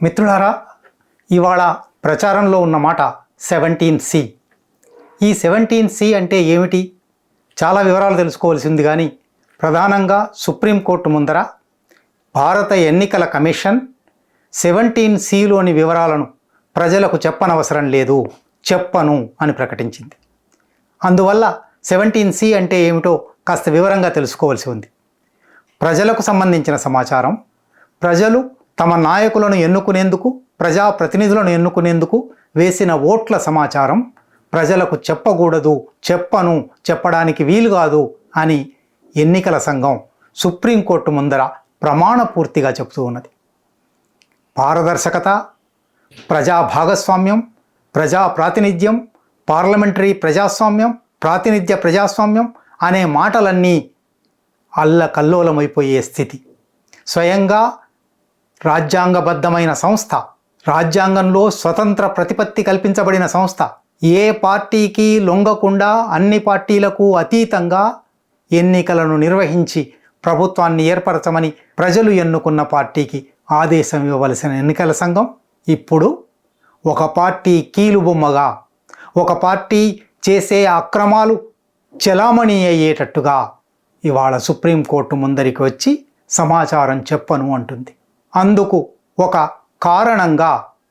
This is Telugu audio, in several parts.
మిత్రులారా, ఇవాళ ప్రచారంలో ఉన్న మాట 17C. ఈ 17C అంటే ఏమిటి? చాలా వివరాలు తెలుసుకోవాల్సి ఉంది. కానీ ప్రధానంగా సుప్రీంకోర్టు ముందర భారత ఎన్నికల కమిషన్ 17Cలోని వివరాలను ప్రజలకు చెప్పనవసరం లేదు, చెప్పను అని ప్రకటించింది. అందువల్ల 17C అంటే ఏమిటో కాస్త వివరంగా తెలుసుకోవాల్సి ఉంది. ప్రజలకు సంబంధించిన సమాచారం, ప్రజలు తమ నాయకులను ఎన్నుకునేందుకు, ప్రజాప్రతినిధులను ఎన్నుకునేందుకు వేసిన ఓట్ల సమాచారం ప్రజలకు చెప్పకూడదు, చెప్పను, చెప్పడానికి వీలు కాదు అని ఎన్నికల సంఘం సుప్రీంకోర్టు ముందర ప్రమాణపూర్తిగా చెబుతూ ఉన్నది. పారదర్శకత, ప్రజా భాగస్వామ్యం, ప్రజా ప్రాతినిధ్యం, పార్లమెంటరీ ప్రజాస్వామ్యం, ప్రాతినిధ్య ప్రజాస్వామ్యం అనే మాటలన్నీ అల్లకల్లోలమైపోయే స్థితి. స్వయంగా రాజ్యాంగబద్ధమైన సంస్థ, రాజ్యాంగంలో స్వతంత్ర ప్రతిపత్తి కల్పించబడిన సంస్థ, ఏ పార్టీకి లొంగకుండా అన్ని పార్టీలకు అతీతంగా ఎన్నికలను నిర్వహించి ప్రభుత్వాన్ని ఏర్పరచమని ప్రజలు ఎన్నుకున్న పార్టీకి ఆదేశం ఇవ్వవలసిన ఎన్నికల సంఘం ఇప్పుడు ఒక పార్టీ కీలుబొమ్మగా, ఒక పార్టీ చేసే అక్రమాలు చెలామణి అయ్యేటట్టుగా ఇవాళ సుప్రీంకోర్టు ముందరికి వచ్చి సమాచారం చెప్పను అంటుంది. అందుకు ఒక కారణంగా,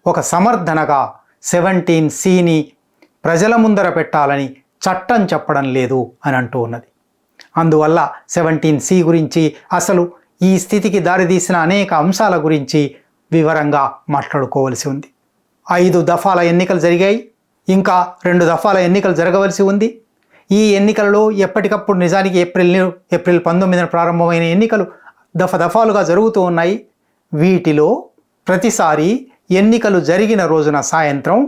ఒక సమర్థనగా 17Cని ప్రజల ముందర పెట్టాలని చట్టం చెప్పడం లేదు అని అంటూ ఉన్నది. అందువల్ల 17C గురించి, అసలు ఈ స్థితికి దారితీసిన అనేక అంశాల గురించి వివరంగా మాట్లాడుకోవలసి ఉంది. 5 దఫాల ఎన్నికలు జరిగాయి, ఇంకా 2 దఫాల ఎన్నికలు జరగవలసి ఉంది. ఈ ఎన్నికలలో ఎప్పటికప్పుడు, నిజానికి ఏప్రిల్ 19న ప్రారంభమైన ఎన్నికలు దఫాలుగా జరుగుతూ ఉన్నాయి. వీటిలో ప్రతిసారి ఎన్నికలు జరిగిన రోజున సాయంత్రం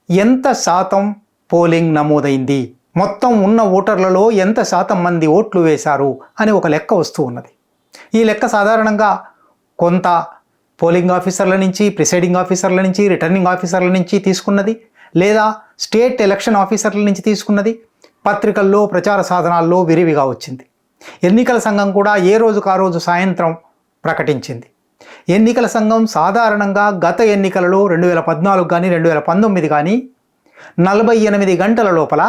ఎంత శాతం పోలింగ్ నమోదైంది, మొత్తం ఉన్న ఓటర్లలో ఎంత శాతం మంది ఓట్లు వేశారు అని ఒక లెక్క వస్తూ ఉన్నది. ఈ లెక్క సాధారణంగా కొంత పోలింగ్ ఆఫీసర్ల నుంచి, ప్రిసైడింగ్ ఆఫీసర్ల నుంచి, రిటర్నింగ్ ఆఫీసర్ల నుంచి తీసుకున్నది, లేదా స్టేట్ ఎలక్షన్ ఆఫీసర్ల నుంచి తీసుకున్నది. పత్రికల్లో, ప్రచార సాధనాల్లో విరివిగా వచ్చింది. ఎన్నికల సంఘం కూడా ఏ రోజుకు ఆ రోజు సాయంత్రం ప్రకటించింది. ఎన్నికల సంఘం సాధారణంగా గత ఎన్నికలలో 2014 కానీ 2019 కానీ 48 గంటల లోపల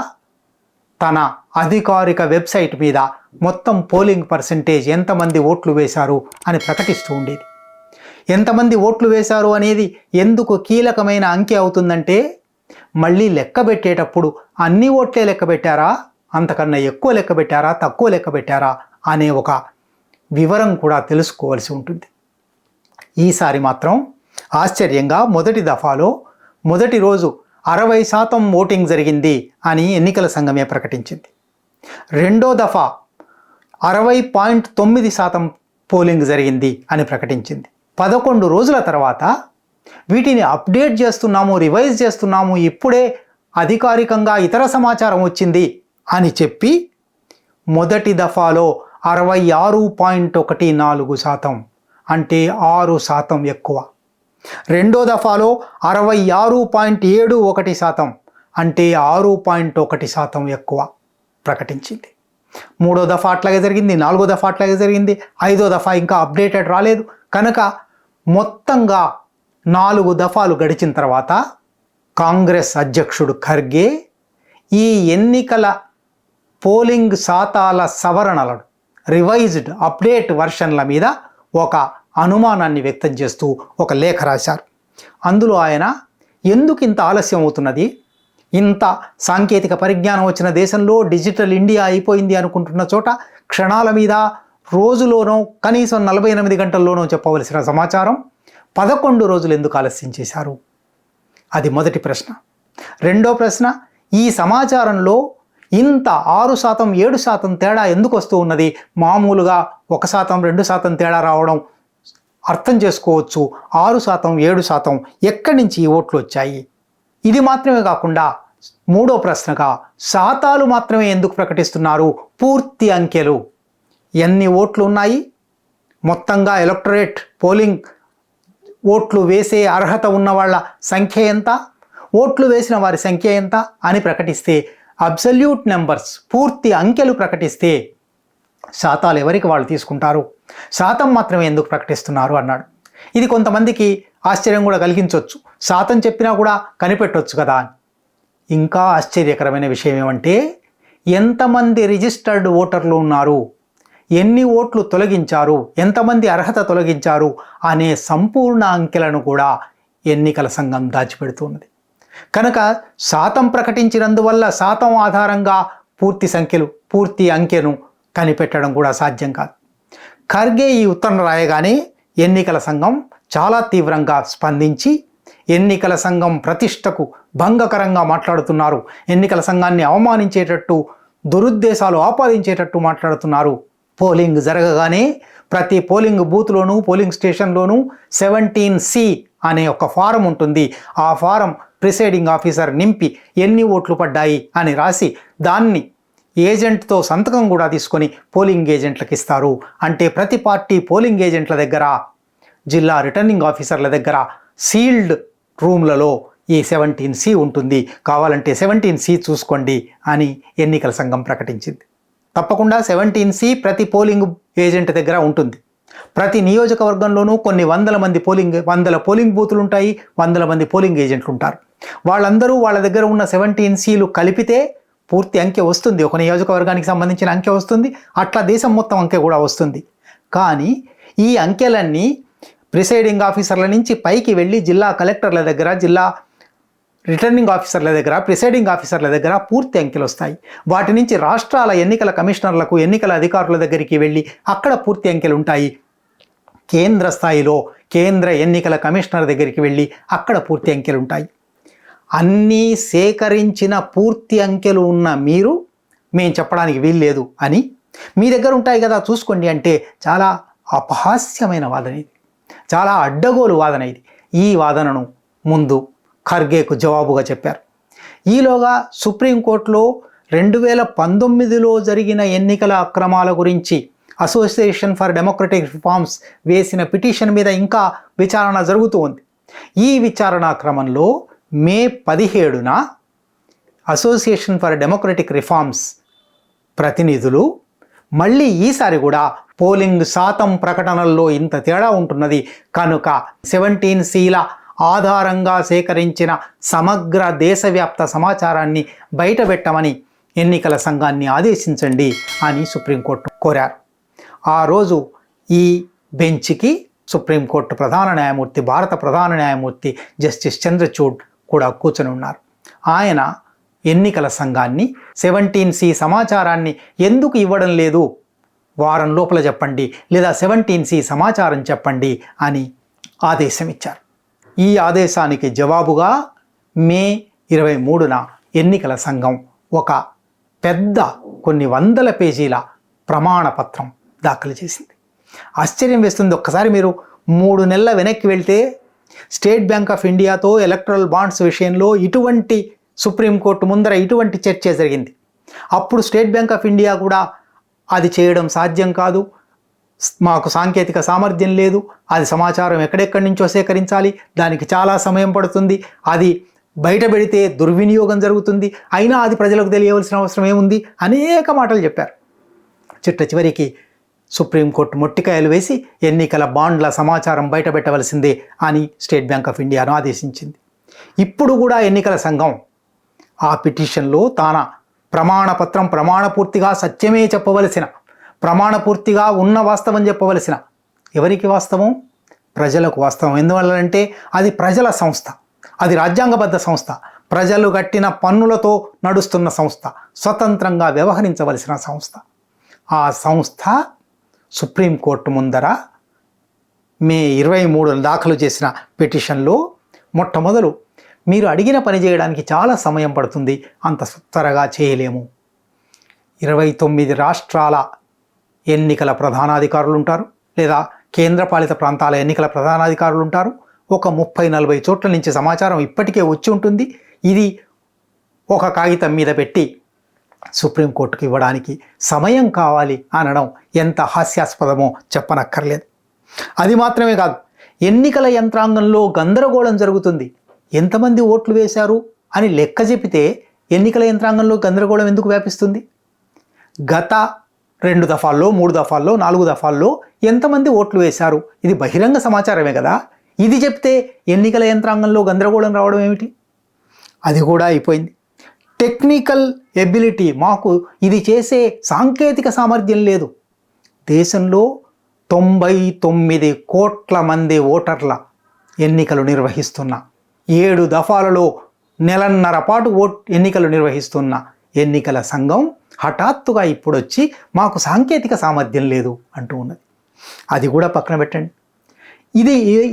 తన అధికారిక వెబ్సైట్ మీద మొత్తం పోలింగ్ పర్సెంటేజ్, ఎంతమంది ఓట్లు వేశారు అని ప్రకటిస్తూ ఉండేది. ఎంతమంది ఓట్లు వేశారు అనేది ఎందుకు కీలకమైన అంకె అవుతుందంటే, మళ్ళీ లెక్క పెట్టేటప్పుడు అన్ని ఓట్లే లెక్క పెట్టారా, అంతకన్నా ఎక్కువ లెక్క పెట్టారా, తక్కువ లెక్క పెట్టారా అనే ఒక వివరం కూడా తెలుసుకోవాల్సి ఉంటుంది. ఈసారి మాత్రం ఆశ్చర్యంగా మొదటి దఫాలో మొదటి రోజు 60% ఓటింగ్ జరిగింది అని ఎన్నికల సంఘమే ప్రకటించింది. రెండో దఫా 60.9% పోలింగ్ జరిగింది అని ప్రకటించింది. 11 రోజుల తర్వాత వీటిని అప్డేట్ చేస్తున్నాము, రివైజ్ చేస్తున్నాము, ఇప్పుడే అధికారికంగా ఇతర సమాచారం వచ్చింది అని చెప్పి మొదటి దఫాలో 66.14%, అంటే 6% ఎక్కువ. రెండో దఫాలో 66.71%, అంటే 6.1% ఎక్కువ ప్రకటించింది. మూడో దఫా అట్లాగే జరిగింది, నాలుగో దఫా అట్లాగే జరిగింది, ఐదో దఫా ఇంకా అప్డేటెడ్ రాలేదు. కనుక మొత్తంగా 4 దఫాలు గడిచిన తర్వాత కాంగ్రెస్ అధ్యక్షుడు ఖర్గే ఈ ఎన్నికల పోలింగ్ శాతాల సవరణలను, రివైజ్డ్ అప్డేట్ వర్షన్ల మీద ఒక అనుమానాన్ని వ్యక్తం చేస్తూ ఒక లేఖ రాశారు. అందులో ఆయన ఎందుకు ఇంత ఆలస్యం అవుతున్నది, ఇంత సాంకేతిక పరిజ్ఞానం వచ్చిన దేశంలో, డిజిటల్ ఇండియా అయిపోయింది అనుకుంటున్న చోట క్షణాల మీద, రోజులోనో కనీసం 48 గంటల్లోనో చెప్పవలసిన సమాచారం 11 రోజులు ఎందుకు ఆలస్యం చేశారు? అది మొదటి ప్రశ్న. రెండో ప్రశ్న, ఈ సమాచారంలో ఇంత 6%, 7% తేడా ఎందుకు వస్తూ ఉన్నది? మామూలుగా 1%, 2% తేడా రావడం అర్థం చేసుకోవచ్చు. 6%, 7% ఎక్కడి నుంచి ఈ ఓట్లు వచ్చాయి? ఇది మాత్రమే కాకుండా మూడో ప్రశ్నగా శాతాలు మాత్రమే ఎందుకు ప్రకటిస్తున్నారు? పూర్తి అంకెలు, ఎన్ని ఓట్లు ఉన్నాయి, మొత్తంగా ఎలక్టరేట్ పోలింగ్ ఓట్లు వేసే అర్హత ఉన్న వాళ్ళ సంఖ్య ఎంత, ఓట్లు వేసిన వారి సంఖ్య ఎంత అని ప్రకటిస్తే, అబ్సల్యూట్ నెంబర్స్, పూర్తి అంకెలు ప్రకటిస్తే శాతాలు ఎవరికి వాళ్ళు తీసుకుంటారు, శాతం మాత్రమే ఎందుకు ప్రకటిస్తున్నారు అన్నాడు. ఇది కొంతమందికి ఆశ్చర్యం కూడా కలిగించవచ్చు, శాతం చెప్పినా కూడా కనిపెట్టవచ్చు కదా అని. ఇంకా ఆశ్చర్యకరమైన విషయం ఏమంటే ఎంతమంది రిజిస్టర్డ్ ఓటర్లు ఉన్నారు, ఎన్ని ఓట్లు తొలగించారు, ఎంతమంది అర్హత తొలగించారు అనే సంపూర్ణ అంకెలను కూడా ఎన్నికల సంఘం దాచిపెడుతున్నది. కనుక శాతం ప్రకటించినందువల్ల శాతం ఆధారంగా పూర్తి అంకెను కనిపెట్టడం కూడా సాధ్యం కాదు. ఖర్గే ఈ ఉత్తరం రాయగానే ఎన్నికల సంఘం చాలా తీవ్రంగా స్పందించి ఎన్నికల సంఘం ప్రతిష్టకు భంగకరంగా మాట్లాడుతున్నారు, ఎన్నికల సంఘాన్ని అవమానించేటట్టు, దురుద్దేశాలు ఆపాదించేటట్టు మాట్లాడుతున్నారు. పోలింగ్ జరగగానే ప్రతి పోలింగ్ బూత్లోనూ పోలింగ్ స్టేషన్లోనూ 17C అనే ఒక ఫారం ఉంటుంది. ఆ ఫారం ప్రిసైడింగ్ ఆఫీసర్ నింపి ఎన్ని ఓట్లు పడ్డాయి అని రాసి దాన్ని ఏజెంట్తో సంతకం కూడా తీసుకొని పోలింగ్ ఏజెంట్లకు ఇస్తారు. అంటే ప్రతి పార్టీ పోలింగ్ ఏజెంట్ల దగ్గర, జిల్లా రిటర్నింగ్ ఆఫీసర్ల దగ్గర సీల్డ్ రూమ్లలో ఈ 17C ఉంటుంది, కావాలంటే 17C చూసుకోండి అని ఎన్నికల సంఘం ప్రకటించింది. తప్పకుండా 17C ప్రతి పోలింగ్ ఏజెంట్ దగ్గర ఉంటుంది. ప్రతి నియోజకవర్గంలోనూ కొన్ని వందల పోలింగ్ బూతులు ఉంటాయి, వందల మంది పోలింగ్ ఏజెంట్లు ఉంటారు. వాళ్ళందరూ వాళ్ళ దగ్గర ఉన్న 17Cలు కలిపితే పూర్తి అంకె వస్తుంది, ఒక నియోజకవర్గానికి సంబంధించిన అంకె వస్తుంది, అట్లా దేశం మొత్తం అంకె కూడా వస్తుంది. కానీ ఈ అంకెలన్నీ ప్రిసైడింగ్ ఆఫీసర్ల నుంచి పైకి వెళ్ళి జిల్లా కలెక్టర్ల దగ్గర, జిల్లా రిటర్నింగ్ ఆఫీసర్ల దగ్గర, ప్రిసైడింగ్ ఆఫీసర్ల దగ్గర పూర్తి అంకెలు వస్తాయి. వాటి నుంచి రాష్ట్రాల ఎన్నికల కమిషనర్లకు, ఎన్నికల అధికారుల దగ్గరికి వెళ్ళి అక్కడ పూర్తి అంకెలు ఉంటాయి. కేంద్ర స్థాయిలో కేంద్ర ఎన్నికల కమిషనర్ దగ్గరికి వెళ్ళి అక్కడ పూర్తి అంకెలు ఉంటాయి. అన్నీ సేకరించిన పూర్తి అంకెలు ఉన్న మీరు మేము చెప్పడానికి వీల్లేదు అని మీ దగ్గర ఉంటాయి కదా చూసుకోండి అంటే చాలా అపహాస్యమైన వాదన ఇది, చాలా అడ్డగోలు వాదన ఇది. ఈ వాదనను ముందు ఖర్గేకు జవాబుగా చెప్పారు. ఈలోగా సుప్రీంకోర్టులో 2019లో జరిగిన ఎన్నికల అక్రమాల గురించి అసోసియేషన్ ఫర్ డెమోక్రటిక్ రిఫార్మ్స్ వేసిన పిటిషన్ మీద ఇంకా విచారణ జరుగుతూ ఉంది. ఈ విచారణ క్రమంలో మే 17న అసోసియేషన్ ఫర్ డెమోక్రటిక్ రిఫార్మ్స్ ప్రతినిధులు మళ్ళీ ఈసారి కూడా పోలింగ్ శాతం ప్రకటనల్లో ఇంత తేడా ఉంటున్నది కనుక 17Cల ఆధారంగా సేకరించిన సమగ్ర దేశవ్యాప్త సమాచారాన్ని బయటపెట్టమని ఎన్నికల సంఘాన్ని ఆదేశించండి అని సుప్రీంకోర్టు కోరారు. ఆ రోజు ఈ బెంచ్కి సుప్రీంకోర్టు ప్రధాన న్యాయమూర్తి, భారత ప్రధాన న్యాయమూర్తి జస్టిస్ చంద్రచూడ్ కూడా కూర్చొని ఉన్నారు. ఆయన ఎన్నికల సంఘాన్ని 17C సమాచారాన్ని ఎందుకు ఇవ్వడం లేదు, వారం లోపల చెప్పండి, లేదా 17C సమాచారం చెప్పండి అని ఆదేశం ఇచ్చారు. ఈ ఆదేశానికి జవాబుగా మే 23న ఎన్నికల సంఘం ఒక పెద్ద కొన్ని వందల పేజీల ప్రమాణపత్రం దాఖలు చేసింది. ఆశ్చర్యం వేస్తుంది. ఒక్కసారి మీరు 3 నెలల వెనక్కి వెళ్తే స్టేట్ బ్యాంక్ ఆఫ్ ఇండియాతో ఎలక్ట్రల్ బాండ్స్ విషయంలో ఇటువంటి సుప్రీంకోర్టు ముందర ఇటువంటి చర్చ జరిగింది. అప్పుడు స్టేట్ బ్యాంక్ ఆఫ్ ఇండియా కూడా అది చేయడం సాధ్యం కాదు, మాకు సాంకేతిక సామర్థ్యం లేదు, అది సమాచారం ఎక్కడెక్కడి నుంచో సేకరించాలి, దానికి చాలా సమయం పడుతుంది, అది బయట పెడితే దుర్వినియోగం జరుగుతుంది, అయినా అది ప్రజలకు తెలియవలసిన అవసరం ఏముంది, అనేక మాటలు చెప్పారు. చివరికి సుప్రీంకోర్టు మొట్టికాయలు వేసి ఎన్నికల బాండ్ల సమాచారం బయట పెట్టవలసిందే అని స్టేట్ బ్యాంక్ ఆఫ్ ఇండియాను ఆదేశించింది. ఇప్పుడు కూడా ఎన్నికల సంఘం ఆ పిటిషన్లో తాన ప్రమాణపత్రం ప్రమాణపూర్తిగా సత్యమే చెప్పవలసిన, ప్రమాణపూర్తిగా ఉన్న వాస్తవం చెప్పవలసిన, ఎవరికి వాస్తవం? ప్రజలకు వాస్తవం. ఎందువల్లంటే అది ప్రజల సంస్థ, అది రాజ్యాంగబద్ధ సంస్థ, ప్రజలు కట్టిన పన్నులతో నడుస్తున్న సంస్థ, స్వతంత్రంగా వ్యవహరించవలసిన సంస్థ. ఆ సంస్థ సుప్రీంకోర్టు ముందర మే 23 దాఖలు చేసిన పిటిషన్లో మొట్టమొదలు మీరు అడిగిన పని చేయడానికి చాలా సమయం పడుతుంది, అంత త్వరగా చేయలేము. 29 రాష్ట్రాల ఎన్నికల ప్రధానాధికారులు ఉంటారు, లేదా కేంద్రపాలిత ప్రాంతాల ఎన్నికల ప్రధానాధికారులు ఉంటారు. ఒక 30-40 చోట్ల నుంచి సమాచారం ఇప్పటికే వచ్చి ఉంటుంది. ఇది ఒక కాగితం మీద పెట్టి సుప్రీంకోర్టుకు ఇవ్వడానికి సమయం కావాలి అనడం ఎంత హాస్యాస్పదమో చెప్పనక్కర్లేదు. అది మాత్రమే కాదు, ఎన్నికల యంత్రాంగంలో గందరగోళం జరుగుతుంది. ఎంతమంది ఓట్లు వేశారు అని లెక్క చెబితే ఎన్నికల యంత్రాంగంలో గందరగోళం ఎందుకు వ్యాపిస్తుంది? గత 2 దఫాల్లో, 3 దఫాల్లో, 4 దఫాల్లో ఎంతమంది ఓట్లు వేశారు, ఇది బహిరంగ సమాచారమే కదా. ఇది చెప్తే ఎన్నికల యంత్రాంగంలో గందరగోళం రావడం ఏమిటి? అది కూడా అయిపోయింది. టెక్నికల్ ఎబిలిటీ, మాకు ఇది చేసే సాంకేతిక సామర్థ్యం లేదు. దేశంలో 99 కోట్ల మంది ఓటర్ల ఎన్నికలు నిర్వహిస్తున్న, 7 దఫాలలో నెలన్నర పాటు ఎన్నికలు నిర్వహిస్తున్న ఎన్నికల సంఘం హఠాత్తుగా ఇప్పుడు వచ్చి మాకు సాంకేతిక సామర్థ్యం లేదు అంటూ ఉన్నది. అది కూడా పక్కన పెట్టండి.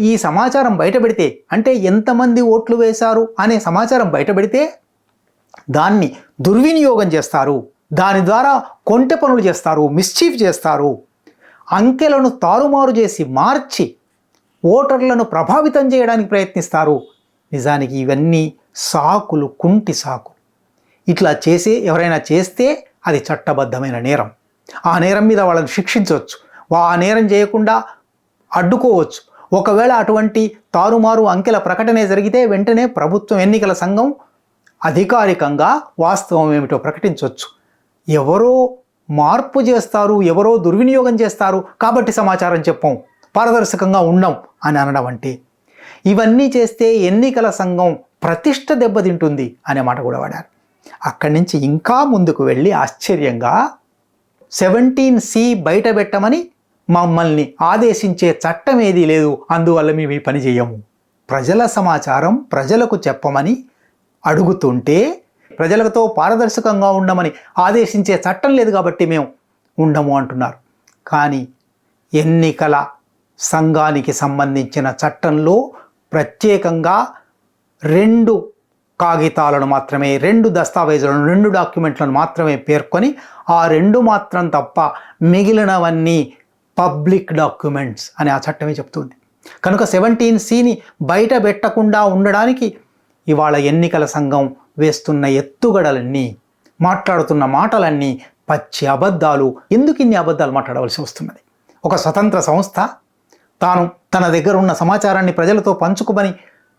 ఈ సమాచారం బయటపెడితే, అంటే ఎంతమంది ఓట్లు వేశారు అనే సమాచారం బయటపెడితే దాన్ని దుర్వినియోగం చేస్తారు, దాని ద్వారా కొంటె పనులు చేస్తారు, మిస్చీఫ్ చేస్తారు, అంకెలను తారుమారు చేసి మార్చి ఓటర్లను ప్రభావితం చేయడానికి ప్రయత్నిస్తారు. నిజానికి ఇవన్నీ సాకులు, కుంటి సాకు. ఇట్లా ఎవరైనా చేస్తే అది చట్టబద్ధమైన నేరం. ఆ నేరం మీద వాళ్ళని శిక్షించవచ్చు, ఆ నేరం చేయకుండా అడ్డుకోవచ్చు. ఒకవేళ అటువంటి తారుమారు అంకెల ప్రకటన జరిగితే వెంటనే ప్రభుత్వం, ఎన్నికల సంఘం అధికారికంగా వాస్తవం ఏమిటో ప్రకటించవచ్చు. ఎవరో మార్పు చేస్తారు, ఎవరో దుర్వినియోగం చేస్తారు కాబట్టి సమాచారం చెప్పం, పారదర్శకంగా ఉండం అని అనడం అంటే, ఇవన్నీ చేస్తే ఎన్నికల సంఘం ప్రతిష్ట దెబ్బతింటుంది అనే మాట కూడా వాడారు. అక్కడి నుంచి ఇంకా ముందుకు వెళ్ళి ఆశ్చర్యంగా 17C బయట పెట్టమని మమ్మల్ని ఆదేశించే చట్టం ఏదీ లేదు, అందువల్ల మేము ఈ పని చేయము. ప్రజల సమాచారం ప్రజలకు చెప్పమని అడుగుతుంటే ప్రజలతో పారదర్శకంగా ఉండమని ఆదేశించే చట్టం లేదు కాబట్టి మేము ఉండము అంటున్నారు. కానీ ఎన్నికల సంఘానికి సంబంధించిన చట్టంలో ప్రత్యేకంగా 2 కాగితాలను మాత్రమే, 2 దస్తావేజులను, 2 డాక్యుమెంట్లను మాత్రమే పేర్కొని ఆ 2 మాత్రం తప్ప మిగిలినవన్నీ పబ్లిక్ డాక్యుమెంట్స్ అని ఆ చట్టమే చెప్తుంది. కనుక 17Cని బయట పెట్టకుండా ఉండడానికి ఇవాళ ఎన్నికల సంఘం వేస్తున్న ఎత్తుగడలన్నీ, మాట్లాడుతున్న మాటలన్నీ పచ్చి అబద్ధాలు. ఎందుకు ఇన్ని అబద్ధాలు మాట్లాడవలసి వస్తున్నది? ఒక స్వతంత్ర సంస్థ తన దగ్గర ఉన్న సమాచారాన్ని ప్రజలతో పంచుకోమని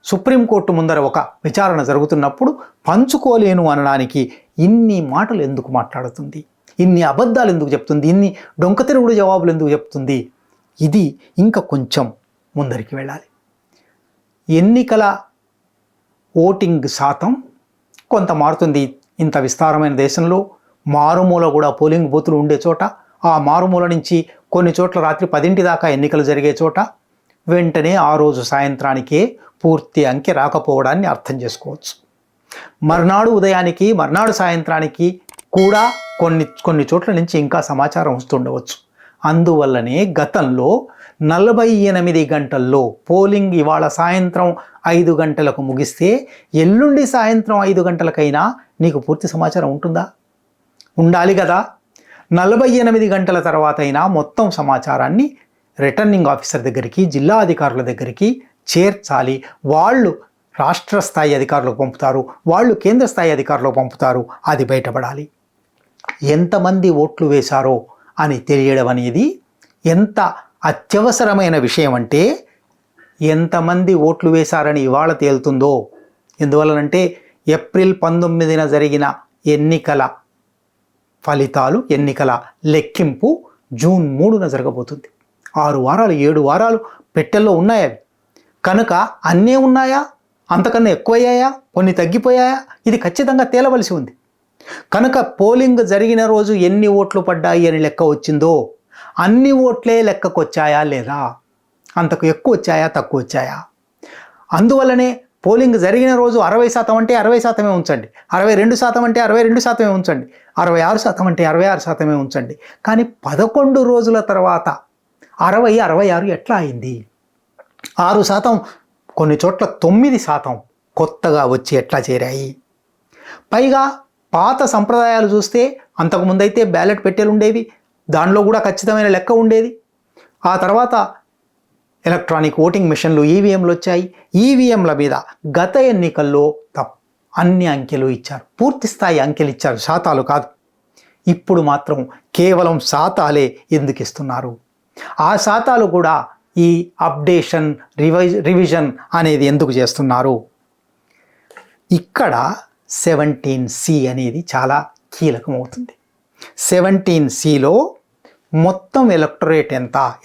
సుప్రీంకోర్టు ముందర ఒక విచారణ జరుగుతున్నప్పుడు పంచుకోలేను అనడానికి ఇన్ని మాటలు ఎందుకు మాట్లాడుతుంది? ఇన్ని అబద్ధాలు ఎందుకు చెప్తుంది? ఇన్ని డొంకతిరుగుడు జవాబులు ఎందుకు చెప్తుంది? ఇది ఇంకా కొంచెం ముందరికి వెళ్ళాలి. ఎన్నికల ఓటింగ్ శాతం కొంత మారుతుంది. ఇంత విస్తారమైన దేశంలో మారుమూల కూడా పోలింగ్ బూతులు ఉండే చోట, ఆ మారుమూల నుంచి కొన్ని చోట్ల రాత్రి 10 దాకా ఎన్నికలు జరిగే చోట వెంటనే ఆ రోజు సాయంత్రానికే పూర్తి అంకె రాకపోవడాన్ని అర్థం చేసుకోవచ్చు. మర్నాడు ఉదయానికి, మర్నాడు సాయంత్రానికి కూడా కొన్ని చోట్ల నుంచి ఇంకా సమాచారం వస్తుండవచ్చు. అందువల్లనే గతంలో 48 గంటల్లో పోలింగ్ ఇవాళ సాయంత్రం 5 గంటలకు ముగిస్తే ఎల్లుండి సాయంత్రం 5 గంటలకైనా నీకు పూర్తి సమాచారం ఉంటుందా? ఉండాలి కదా. 48 గంటల తర్వాత అయినా మొత్తం సమాచారాన్ని రిటర్నింగ్ ఆఫీసర్ దగ్గరికి, జిల్లా అధికారుల దగ్గరికి చేర్చాలి. వాళ్ళు రాష్ట్ర స్థాయి అధికారులకు పంపుతారు, వాళ్ళు కేంద్ర స్థాయి అధికారులకు పంపుతారు. అది బయటపడాలి. ఎంతమంది ఓట్లు వేశారో అని తెలియడం అనేది ఎంత అత్యవసరమైన విషయం అంటే, ఎంతమంది ఓట్లు వేశారని ఇవాళ తేలుతుందో. ఎందువల్లనంటే ఏప్రిల్ 19న జరిగిన ఎన్నికల ఫలితాలు, ఎన్నికల లెక్కింపు జూన్ 3న జరగబోతుంది. 6 వారాలు 7 వారాలు పెట్టెల్లో ఉన్నాయి. కనుక అన్నీ ఉన్నాయా, అంతకన్నా ఎక్కువయ్యాయా, కొన్ని తగ్గిపోయాయా, ఇది ఖచ్చితంగా తేలవలసి ఉంది. కనుక పోలింగ్ జరిగిన రోజు ఎన్ని ఓట్లు పడ్డాయి అని లెక్క వచ్చిందో అన్ని ఓట్లే లెక్కకు వచ్చాయా లేదా, అంతకు ఎక్కువ వచ్చాయా, తక్కువ వచ్చాయా. అందువల్లనే పోలింగ్ జరిగిన రోజు 60% అంటే 60% ఉంచండి, 62% అంటే 62% ఉంచండి, 66% అంటే 66% ఉంచండి. కానీ 11 రోజుల తర్వాత 60, 66 ఎట్లా అయింది? 6%, కొన్ని చోట్ల 9% కొత్తగా వచ్చి ఎట్లా చేరాయి? పైగా పాత సంప్రదాయాలు చూస్తే అంతకుముందైతే బ్యాలెట్ పెట్టెలు ఉండేవి, దానిలో కూడా ఖచ్చితమైన లెక్క ఉండేది. ఆ తర్వాత ఎలక్ట్రానిక్ ఓటింగ్ మిషన్లు, ఈవీఎంలు వచ్చాయి. ఈవీఎంల మీద గత ఎన్నికల్లో అన్ని అంకెలు ఇచ్చారు, పూర్తి స్థాయి అంకెలు ఇచ్చారు, శాతాలు కాదు. ఇప్పుడు మాత్రం కేవలం శాతాలే ఎందుకు ఇస్తున్నారు? ఆ శాతాలు కూడా ఈ అప్డేషన్, రివిజన్ అనేది ఎందుకు చేస్తున్నారు? ఇక్కడ 17C అనేది చాలా కీలకమవుతుంది. 17Cలో మొత్తం ఎలక్టరేట్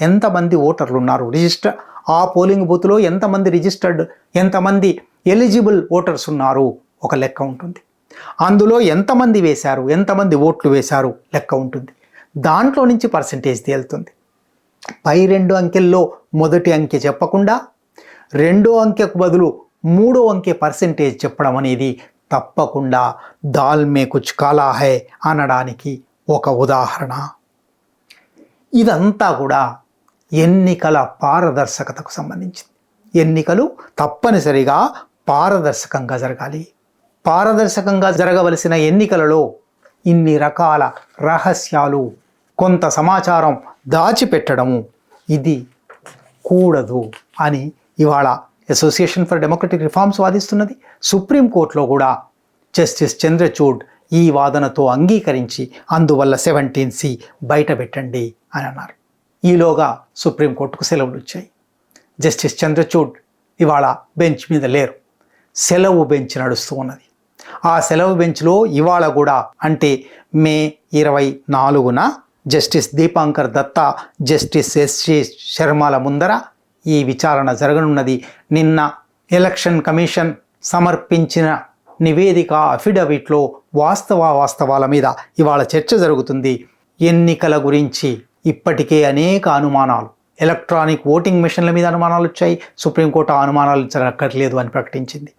ఎంతమంది ఓటర్లు ఉన్నారు, రిజిస్టర్ ఆ పోలింగ్ బూత్లో ఎంతమంది రిజిస్టర్డ్, ఎంతమంది ఎలిజిబుల్ ఓటర్స్ ఉన్నారు ఒక లెక్క ఉంటుంది. అందులో ఎంతమంది వేశారు, ఎంతమంది ఓట్లు వేశారు లెక్క ఉంటుంది. దాంట్లో నుంచి పర్సంటేజ్ తేలుతుంది. పై 2 అంకెల్లో మొదటి అంకె చెప్పకుండా 2వ అంకెకు బదులు 3వ అంకె పర్సంటేజ్ చెప్పడం అనేది తప్పకుండా దాల్ మే కుచ్ కాలా హై అనడానికి ఒక ఉదాహరణ. ఇదంతా కూడా ఎన్నికల పారదర్శకతకు సంబంధించింది. ఎన్నికలు తప్పనిసరిగా పారదర్శకంగా జరగాలి. పారదర్శకంగా జరగవలసిన ఎన్నికలలో ఇన్ని రకాల రహస్యాలు, కొంత సమాచారం దాచిపెట్టడము ఇది కూడదు అని ఇవాళ అసోసియేషన్ ఫర్ డెమోక్రటిక్ రిఫార్మ్స్ వాదిస్తున్నది. సుప్రీంకోర్టులో కూడా జస్టిస్ చంద్రచూడ్ ఈ వాదనతో అంగీకరించి అందువల్ల 17C బయట పెట్టండి అని అన్నారు. ఈలోగా సుప్రీంకోర్టుకు సెలవులు వచ్చాయి. జస్టిస్ చంద్రచూడ్ ఇవాళ బెంచ్ మీద లేరు, సెలవు బెంచ్ నడుస్తూ ఉన్నది. ఆ సెలవు బెంచ్లో ఇవాళ కూడా అంటే మే 24న justice Dipankar Datta, justice S G శర్మల ముందర ఈ విచారణ జరగనున్నది. నిన్న ఎలక్షన్ కమిషన్ సమర్పించిన నివేదిక అఫిడవిట్లో వాస్తవాల మీద ఇవాళ చర్చ జరుగుతుంది. ఎన్నికల గురించి ఇప్పటికే అనేక అనుమానాలు, ఎలక్ట్రానిక్ ఓటింగ్ మెషిన్ల మీద అనుమానాలు వచ్చాయి. సుప్రీంకోర్టు ఆ అనుమానాలు జరగట్లేదు అని ప్రకటించింది.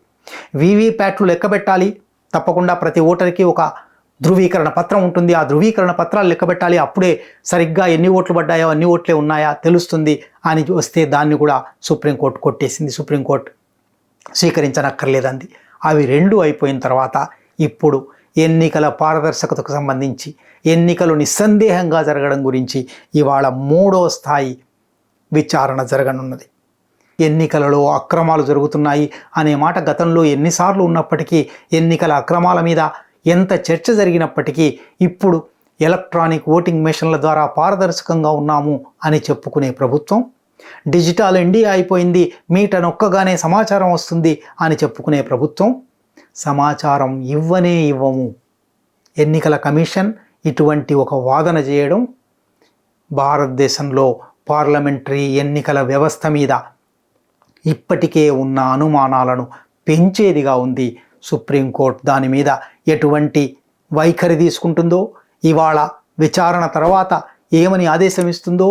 వీవీప్యాట్లు లెక్కబెట్టాలి, తప్పకుండా ప్రతి ఓటర్కి ఒక ధృవీకరణ పత్రం ఉంటుంది. ఆ ధృవీకరణ పత్రాలు లెక్కబెట్టాలి, అప్పుడే సరిగ్గా ఎన్ని ఓట్లు పడ్డాయో అన్ని ఓట్లే ఉన్నాయా తెలుస్తుంది అని వస్తే దాన్ని కూడా సుప్రీంకోర్టు కొట్టేసింది. సుప్రీంకోర్టు స్వీకరించనక్కర్లేదంది. అవి 2 అయిపోయిన తర్వాత ఇప్పుడు ఎన్నికల పారదర్శకతకు సంబంధించి, ఎన్నికలు నిస్సందేహంగా జరగడం గురించి ఇవాళ 3వ స్థాయి విచారణ జరగనున్నది. ఎన్నికలలో అక్రమాలు జరుగుతున్నాయి అనే మాట గతంలో ఎన్నిసార్లు ఉన్నప్పటికీ, ఎన్నికల అక్రమాల మీద ఎంత చర్చ జరిగినప్పటికీ ఇప్పుడు ఎలక్ట్రానిక్ ఓటింగ్ మెషిన్ల ద్వారా పారదర్శకంగా ఉన్నాము అని చెప్పుకునే ప్రభుత్వం, డిజిటల్ ఇండియా అయిపోయింది, మీట నొక్కగానే సమాచారం వస్తుంది అని చెప్పుకునే ప్రభుత్వం సమాచారం ఇవ్వము. ఎన్నికల కమిషన్ ఇటువంటి ఒక వాదన చేయడం భారతదేశంలో పార్లమెంటరీ ఎన్నికల వ్యవస్థ మీద ఇప్పటికే ఉన్న అనుమానాలను పెంచేదిగా ఉంది. సుప్రీంకోర్టు దాని మీద ఎటువంటి వైఖరి తీసుకుంటుందో, ఇవాళ విచారణ తర్వాత ఏమని ఆదేశం ఇస్తుందో,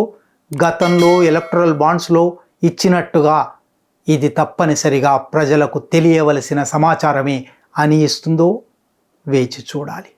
గతంలో ఎలక్టరల్ బాండ్స్లో ఇచ్చినట్టుగా ఇది తప్పనిసరిగా ప్రజలకు తెలియవలసిన సమాచారమే అని ఇస్తుందో వేచి చూడాలి.